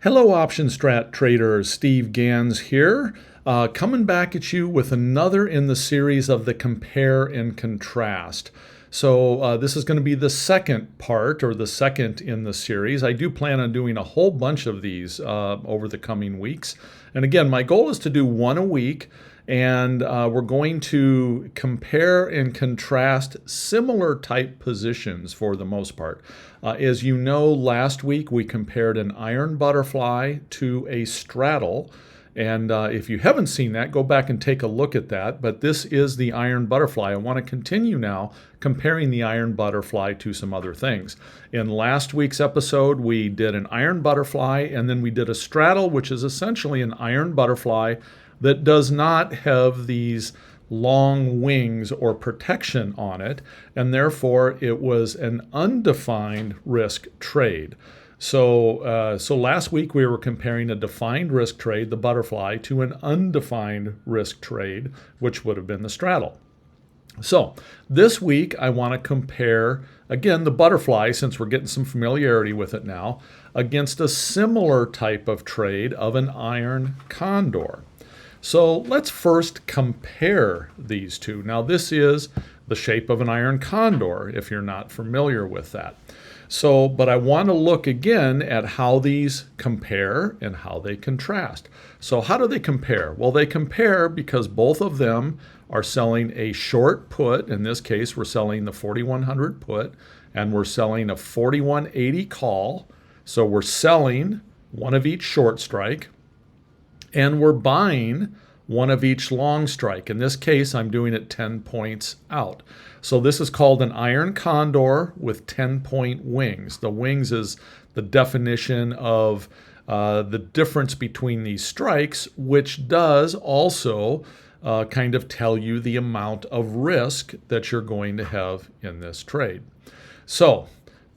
Hello OptionStrat traders, Steve Ganz here, coming back at you with another in the series of the compare and contrast. So this is going to be the second part, or the second in the series. I do plan on doing a whole bunch of these over the coming weeks. And again, my goal is to do one a week, and we're going to compare and contrast similar type positions for the most part. As you know, last week we compared an iron butterfly to a straddle. And if you haven't seen that, go back and take a look at that. But this is the iron butterfly. I want to continue now comparing the iron butterfly to some other things. In last week's episode, we did an iron butterfly, and then we did a straddle, which is essentially an iron butterfly that does not have these long wings or protection on it, and therefore it was an undefined risk trade. So last week we were comparing a defined risk trade, the butterfly, to an undefined risk trade, which would have been the straddle. So this week I want to compare, again, the butterfly, since we're getting some familiarity with it now, against a similar type of trade of an iron condor. So let's first compare these two. Now this is the shape of an iron condor, if you're not familiar with that. So, but I want to look again at how these compare and how they contrast. So how do they compare? Well, they compare because both of them are selling a short put. In this case, we're selling the 4100 put, and we're selling a 4180 call. So we're selling one of each short strike, and we're buying one of each long strike. In this case, I'm doing it 10 points out. So this is called an iron condor with 10-point wings. The wings is the definition of the difference between these strikes, which does also kind of tell you the amount of risk that you're going to have in this trade. So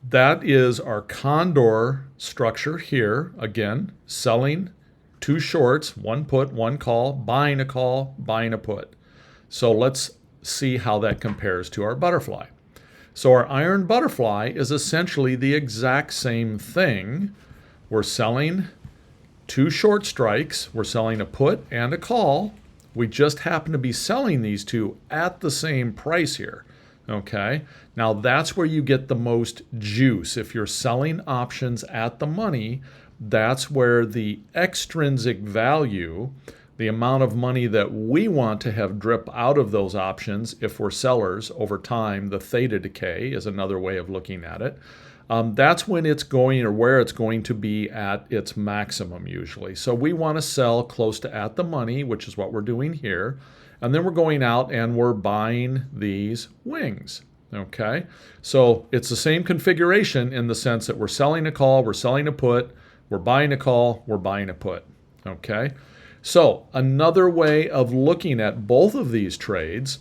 that is our condor structure here. Again, selling two shorts, one put, one call, buying a put. So let's see how that compares to our butterfly. So our iron butterfly is essentially the exact same thing. We're selling two short strikes. We're selling a put and a call. We just happen to be selling these two at the same price here. Okay, now that's where you get the most juice. If you're selling options at the money, that's where the extrinsic value, the amount of money that we want to have drip out of those options if we're sellers over time, the theta decay is another way of looking at it. That's when it's going, or where it's going to be at its maximum usually. So we want to sell close to at the money, which is what we're doing here. And then we're going out and we're buying these wings. Okay, so it's the same configuration in the sense that we're selling a call, we're selling a put, we're buying a call, we're buying a put. Okay, so another way of looking at both of these trades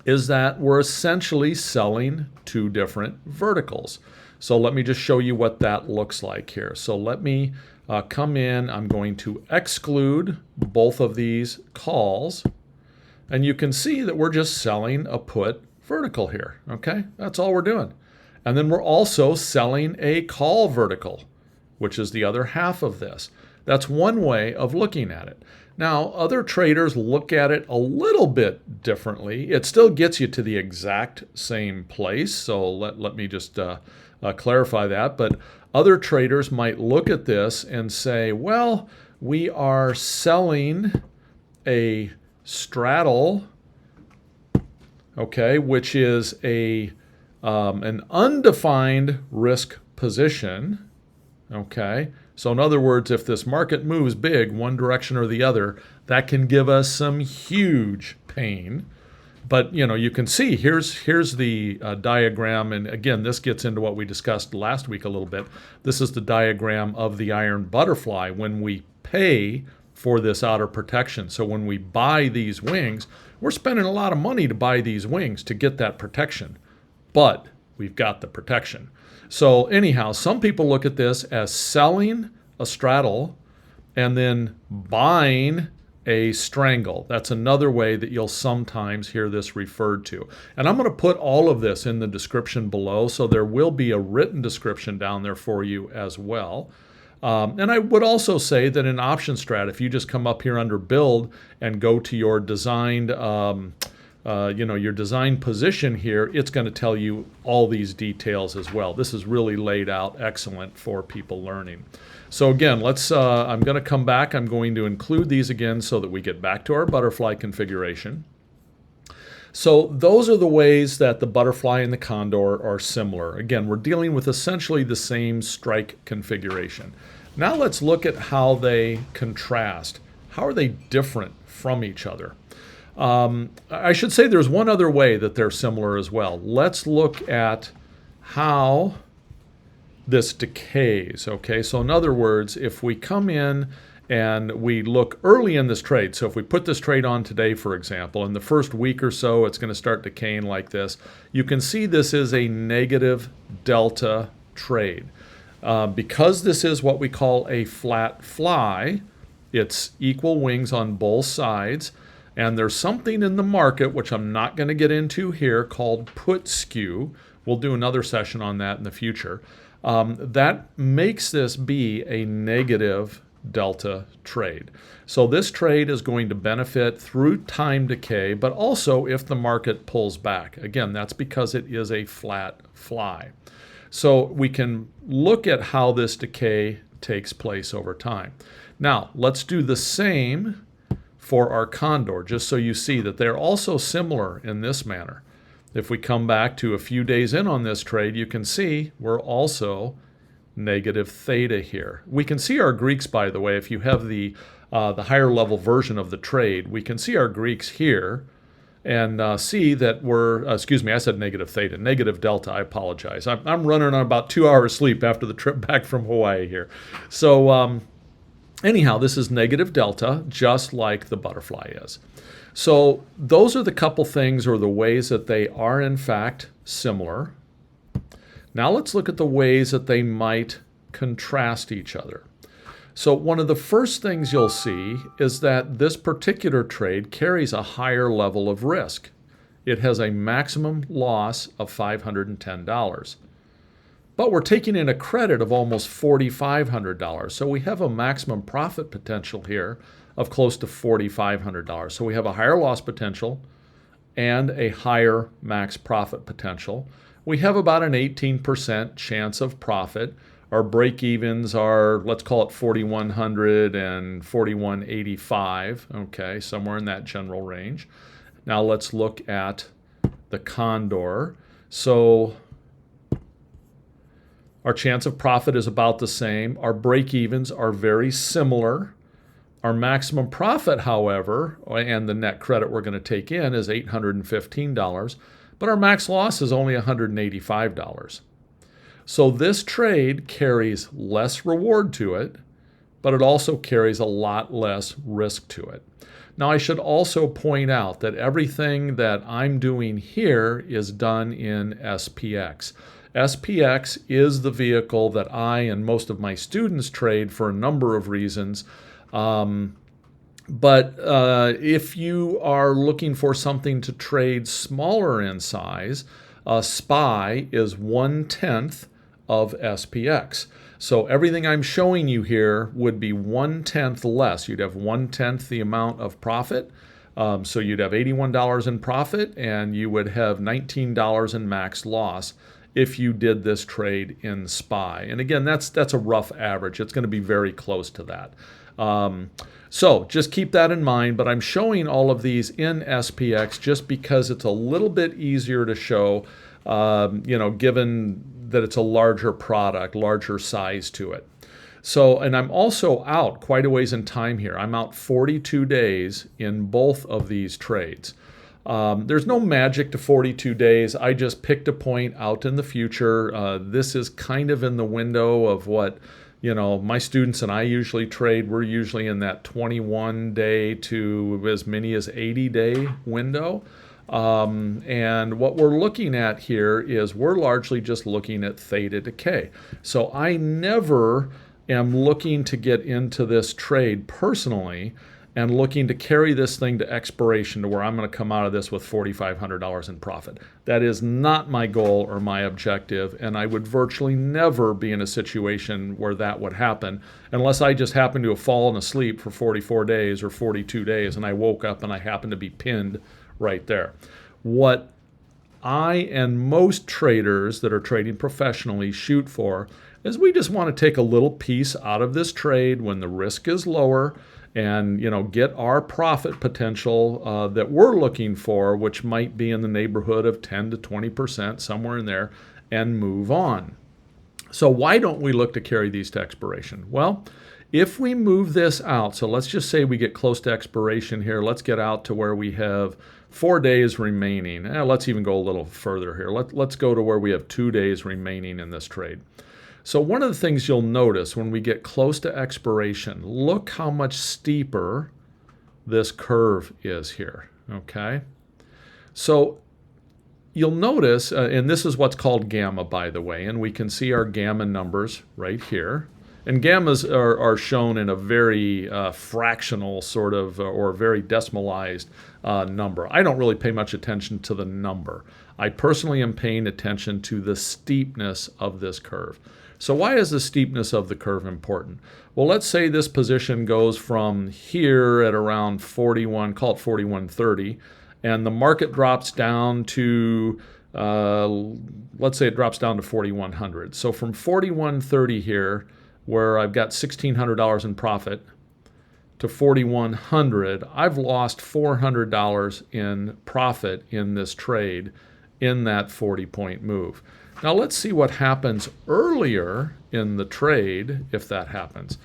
is that we're essentially selling two different verticals. So let me just show you what that looks like here. So let me come in. I'm going to exclude both of these calls, and you can see that we're just selling a put vertical here. Okay, that's all we're doing. And then we're also selling a call vertical, which is the other half of this. That's one way of looking at it. Now, other traders look at it a little bit differently. It still gets you to the exact same place, so let me just clarify that. But other traders might look at this and say, well, we are selling a straddle, okay, which is an undefined risk position. Okay, so in other words, if this market moves big one direction or the other, that can give us some huge pain. But you know, you can see here's the diagram, and again, this gets into what we discussed last week a little bit. This is the diagram of the iron butterfly when we pay for this outer protection. So when we buy these wings, we're spending a lot of money to buy these wings to get that protection, but we've got the protection. So anyhow, some people look at this as selling a straddle and then buying a strangle. That's another way that you'll sometimes hear this referred to. And I'm going to put all of this in the description below, so there will be a written description down there for you as well. And I would also say that in OptionStrat, if you just come up here under Build and go to your designed, your design position here, it's going to tell you all these details as well. This is really laid out excellent for people learning. So again, I'm going to come back. I'm going to include these again so that we get back to our butterfly configuration. So those are the ways that the butterfly and the condor are similar. Again, we're dealing with essentially the same strike configuration. Now let's look at how they contrast. How are they different from each other? I should say there's one other way that they're similar as well. Let's look at how this decays, okay? So in other words, if we come in and we look early in this trade, so if we put this trade on today, for example, in the first week or so, it's going to start decaying like this. You can see this is a negative delta trade. Because this is what we call a flat fly, it's equal wings on both sides, and there's something in the market, which I'm not going to get into here, called put skew. We'll do another session on that in the future. That makes this be a negative delta trade. So this trade is going to benefit through time decay, but also if the market pulls back. Again, that's because it is a flat fly. So we can look at how this decay takes place over time. Now, let's do the same for our condor, just so you see that they're also similar in this manner. If we come back to a few days in on this trade, you can see we're also negative theta here. We can see our Greeks, by the way, if you have the higher level version of the trade, we can see our Greeks here and see that we're, excuse me, I said negative theta, negative delta, I apologize. I'm running on about 2 hours sleep after the trip back from Hawaii here. So anyhow, this is negative delta, just like the butterfly is. So those are the couple things or the ways that they are in fact similar. Now let's look at the ways that they might contrast each other. So one of the first things you'll see is that this particular trade carries a higher level of risk. It has a maximum loss of $510. But we're taking in a credit of almost $4,500. So we have a maximum profit potential here of close to $4,500. So we have a higher loss potential and a higher max profit potential. We have about an 18% chance of profit. Our break-evens are, let's call it 4,100 and 4,185, okay, somewhere in that general range. Now let's look at the condor. So our chance of profit is about the same. Our break-evens are very similar. Our maximum profit, however, and the net credit we're going to take in is $815, but our max loss is only $185. So this trade carries less reward to it, but it also carries a lot less risk to it. Now, I should also point out that everything that I'm doing here is done in SPX. SPX is the vehicle that I and most of my students trade for a number of reasons. But if you are looking for something to trade smaller in size, SPY is 1/10 of SPX. So everything I'm showing you here would be 1/10 less. You'd have 1/10 the amount of profit. So you'd have $81 in profit and you would have $19 in max loss if you did this trade in SPY. And again, that's a rough average. It's going to be very close to that. So just keep that in mind, but I'm showing all of these in SPX just because it's a little bit easier to show, given that it's a larger product, larger size to it. So, and I'm also out quite a ways in time here. I'm out 42 days in both of these trades. There's no magic to 42 days. I just picked a point out in the future. This is kind of in the window of what my students and I usually trade. We're usually in that 21-day to as many as 80-day window. And what we're looking at here is we're largely just looking at theta decay. So I never am looking to get into this trade personally and looking to carry this thing to expiration to where I'm going to come out of this with $4,500 in profit. That is not my goal or my objective, and I would virtually never be in a situation where that would happen unless I just happened to have fallen asleep for 44 days or 42 days and I woke up and I happened to be pinned right there. What I and most traders that are trading professionally shoot for is we just want to take a little piece out of this trade when the risk is lower and get our profit potential that we're looking for, which might be in the neighborhood of 10 to 20%, somewhere in there, and move on. So why don't we look to carry these to expiration? Well, if we move this out, so let's just say we get close to expiration here. Let's get out to where we have 4 days remaining. Let's even go a little further here. Let's go to where we have 2 days remaining in this trade. So one of the things you'll notice when we get close to expiration, look how much steeper this curve is here, okay? So you'll notice, and this is what's called gamma, by the way, and we can see our gamma numbers right here. And gammas are shown in a very fractional sort of, or very decimalized number. I don't really pay much attention to the number. I personally am paying attention to the steepness of this curve. So why is the steepness of the curve important? Well, let's say this position goes from here at around 41, call it 41.30, and the market drops down to, let's say it drops down to 4,100. So from 41.30 here, where I've got $1,600 in profit, to 4,100, I've lost $400 in profit in this trade in that 40-point move. Now let's see what happens earlier in the trade if that happens.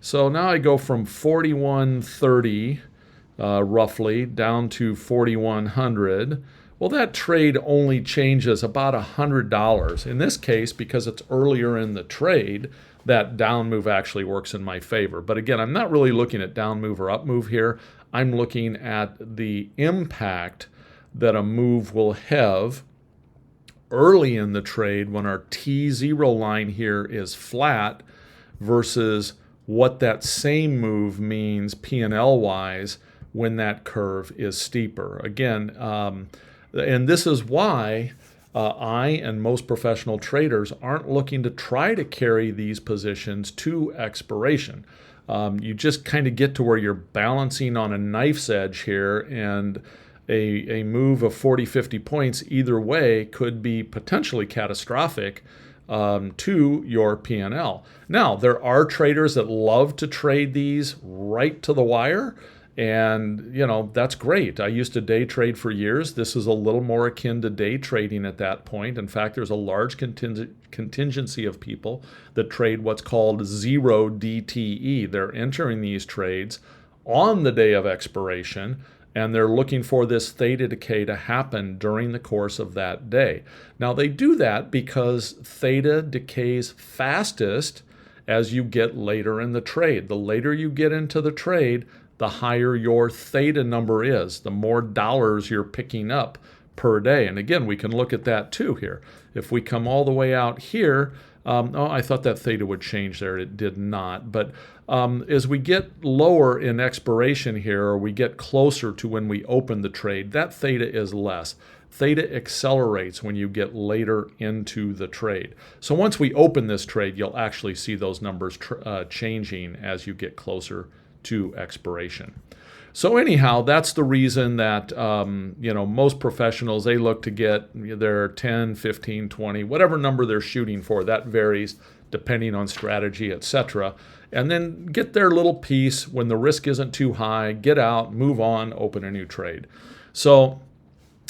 So now I go from 41.30 roughly down to 4,100. Well, that trade only changes about $100. In this case, because it's earlier in the trade, that down move actually works in my favor. But again, I'm not really looking at down move or up move here. I'm looking at the impact that a move will have early in the trade when our T0 line here is flat versus what that same move means P&L wise when that curve is steeper. Again, and this is why I and most professional traders aren't looking to try to carry these positions to expiration. You just kind of get to where you're balancing on a knife's edge here, and a move of 40, 50 points either way could be potentially catastrophic to your P&L. Now, there are traders that love to trade these right to the wire, and that's great. I used to day trade for years. This is a little more akin to day trading at that point. In fact, there's a large contingency of people that trade what's called 0 DTE. They're entering these trades on the day of expiration, and they're looking for this theta decay to happen during the course of that day. Now, they do that because theta decays fastest as you get later in the trade. The later you get into the trade, the higher your theta number is, the more dollars you're picking up per day. And again, we can look at that too here. If we come all the way out here, I thought that theta would change there. It did not. But as we get lower in expiration here, or we get closer to when we open the trade, that theta is less. Theta accelerates when you get later into the trade. So once we open this trade, you'll actually see those numbers changing as you get closer to expiration. So anyhow, that's the reason that most professionals, they look to get their 10, 15, 20, whatever number they're shooting for. That varies depending on strategy, etc. And then get their little piece when the risk isn't too high, get out, move on, open a new trade. So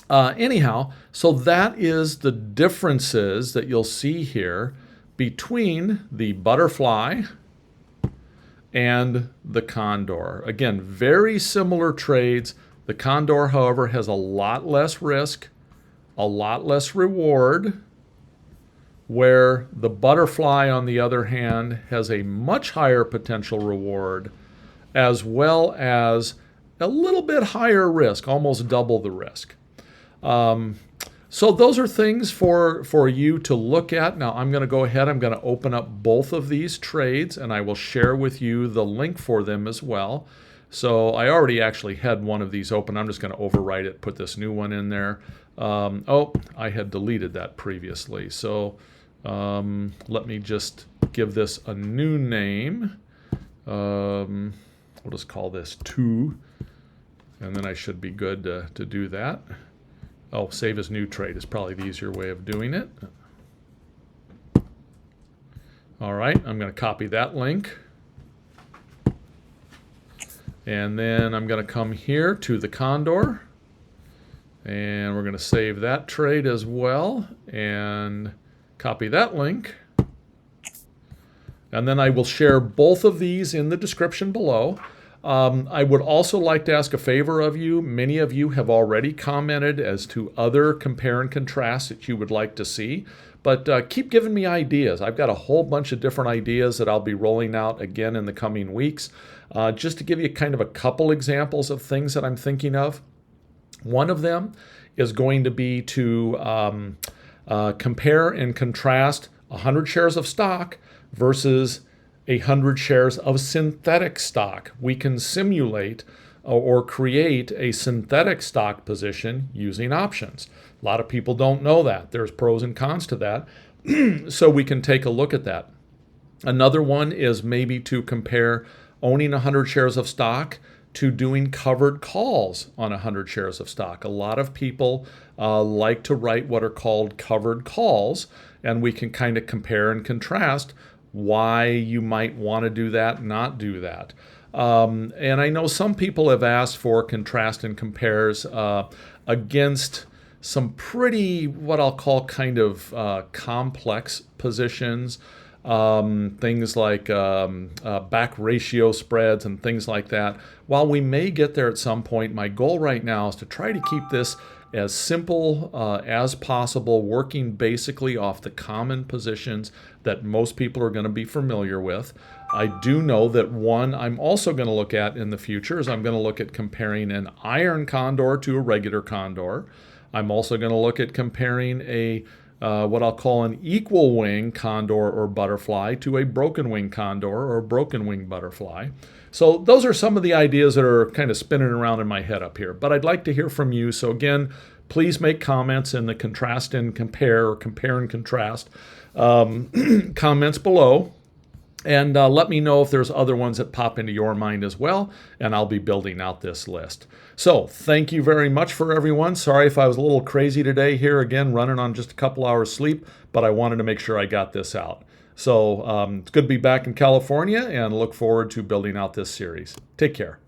anyhow, so that is the differences that you'll see here between the Butterfly and the Condor. Again, very similar trades. The Condor, however, has a lot less risk, a lot less reward, where the Butterfly, on the other hand, has a much higher potential reward, as well as a little bit higher risk, almost double the risk. So those are things for you to look at. Now I'm going to go ahead, I'm going to open up both of these trades, and I will share with you the link for them as well. So I already actually had one of these open. I'm just going to overwrite it, put this new one in there. Oh, I had deleted that previously. So let me just give this a new name. We'll just call this 2. And then I should be good to do that. Oh, save as new trade is probably the easier way of doing it. All right, I'm going to copy that link. And then I'm going to come here to the Condor. And we're going to save that trade as well. And copy that link. And then I will share both of these in the description below. I would also like to ask a favor of you. Many of you have already commented as to other compare and contrast that you would like to see. But keep giving me ideas. I've got a whole bunch of different ideas that I'll be rolling out again in the coming weeks. Just to give you kind of a couple examples of things that I'm thinking of. One of them is going to be to compare and contrast 100 shares of stock versus 100 shares of synthetic stock. We can simulate or create a synthetic stock position using options. A lot of people don't know that. There's pros and cons to that. So we can take a look at that. Another one is maybe to compare owning 100 shares of stock to doing covered calls on 100 shares of stock. A lot of people like to write what are called covered calls, and we can kind of compare and contrast why you might want to do that, not do that. And I know some people have asked for contrast and compares against some pretty, what I'll call kind of complex positions. Things like back ratio spreads and things like that. While we may get there at some point, my goal right now is to try to keep this as simple as possible, working basically off the common positions that most people are going to be familiar with. I do know that one I'm also going to look at in the future is I'm going to look at comparing an iron condor to a regular condor. I'm also going to look at comparing a what I'll call an equal wing condor or butterfly to a broken wing condor or a broken wing butterfly. So those are some of the ideas that are kind of spinning around in my head up here. But I'd like to hear from you. So again, please make comments in the contrast and compare or compare and contrast comments below. And let me know if there's other ones that pop into your mind as well, and I'll be building out this list. So thank you very much for everyone. Sorry if I was a little crazy today here, again, running on just a couple hours sleep, but I wanted to make sure I got this out. So it's good to be back in California and look forward to building out this series. Take care.